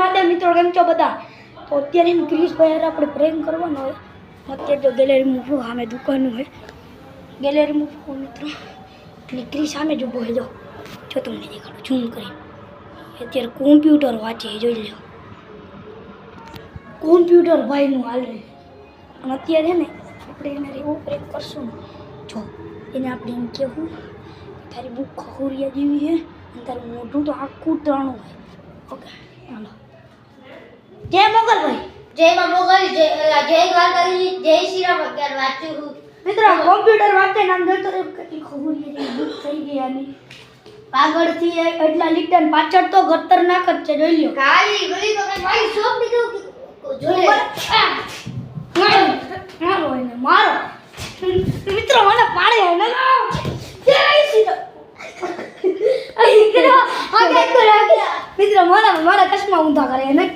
મહાદેવ મિત્રો, કેમ છો બધા? તો અત્યારે એમ ક્રિશભાઈ યાર આપણે પ્રેમ કરવાનો હોય. અત્યારે તો ગેલેરીમાં ઊભો સામે દુકાનનું હોય. ગેલેરીમાં ઊભો મિત્રો એટલે ક્રિશ સામે જ ઊભો હોય. જો તમને દેખાડો ઝૂમ કરીને. અત્યારે કોમ્પ્યુટર વાંચે જોઈ લો. કોમ્પ્યુટર ભાઈનું હાલે. અને અત્યારે ને આપણે એને એવું પ્રેમ કરશું ને, જો એને આપણે એમ કહેવું તારી બુક ખોરિયા જેવી છે અને તારું મોઢું તો આખું ત્રણું હોય. ઓકે ચાલો. જય મોગલભાઈ. જય માં મોગલ, જય દ્વારકાધીશ, જય શ્રી રામ. અત્યારે વાંચું છું મિત્રો. કોમ્પ્યુટર વાંચે નામ જોતો કેટલી ખોરિયા જેવી બુક થઈ ગઈ આની. આગળથી એટલા લીટા ને પાછળ તો ખતરનાક જ છે જોઈ લો. કાલી ગલી તો કઈ મારી શોપ નીકળું જોઈ મારો એને મારો મિત્રો મને પાડે ને જય શ્રી રામ. મિત્રો મારા કશમાં ઊંધા કરે ને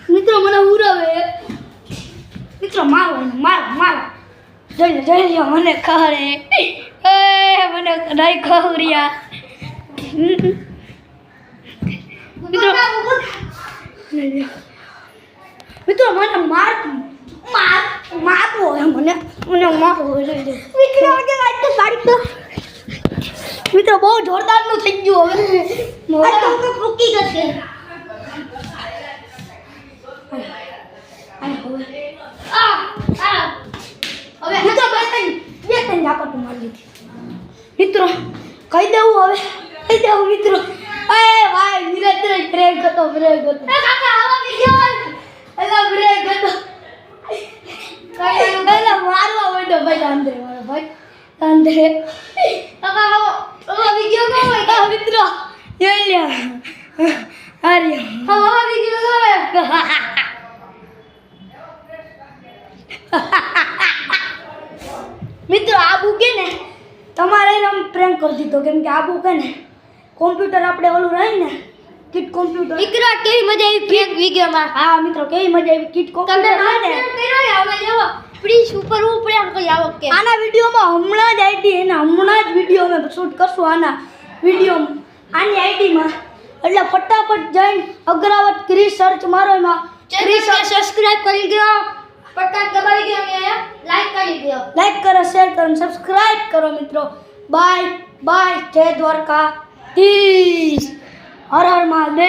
મિત્રો મને ઉરાવે. મિત્રો મારો એને મારો જોઈ લો મને ખરે મને નહીં ખવરિયા. મિત્રો મને મારવો હોય મને મારવો હોય. મિત્રો બહુ જોરદારનું થઈ ગયું હવે. ફૂકી કરશે હવે મિત્રો બે ત્રણ ઝાપટ મારી લીધી. મિત્રો કહી દેવું હવે કહી દેવું મિત્રો. એ ભાઈ નિરંતર બ્રેક હતો કાકા આવા વિડિયો એલા બ્રેક હતો એલા મારવા માંડ્યો ભાઈ આંધે મારો ભાઈ આંધે. કાકા આવા વિડિયો નો હોય મિત્રો જોઈ લ્યો અરે આવા વિડિયો નો હોય. મિત્રો આ બુકે ને તમારે આમ પ્રેમ કરી દીધો. કેમ કે આ બુકે ને કોમ્પ્યુટર આપણે ઓલું રહી ને કિટ કોમ્પ્યુટર. દીકરા કેવી મજા આવી ફેક વિડિયોમાં. હા મિત્રો કેવી મજા આવી કિટ તમે કોમ્પ્યુટર ને. કર્યો આવે લેવો પ્લીઝ ઉપર પ્રેમ કરી આવો કે આના વિડીયોમાં હમણાં જ આઈડી એને હમણાં જ વિડીયો અમે શૂટ કરશું આના વિડીયોમાં આની આઈડીમાં. એટલે ફટાફટ જઈને અગ્રાવત ક્રિશ સર્ચ મારો. એમાં ક્રિશ સબસ્ક્રાઇબ કરી દો, પટ્ટા દબાવી દો અને લાઈક કરી દો. લાઈક કરો, શેર કરો, સબસ્ક્રાઇબ કરો મિત્રો. Bye bye. જય દ્વારકાધીશ. હર હર મહાદેવ.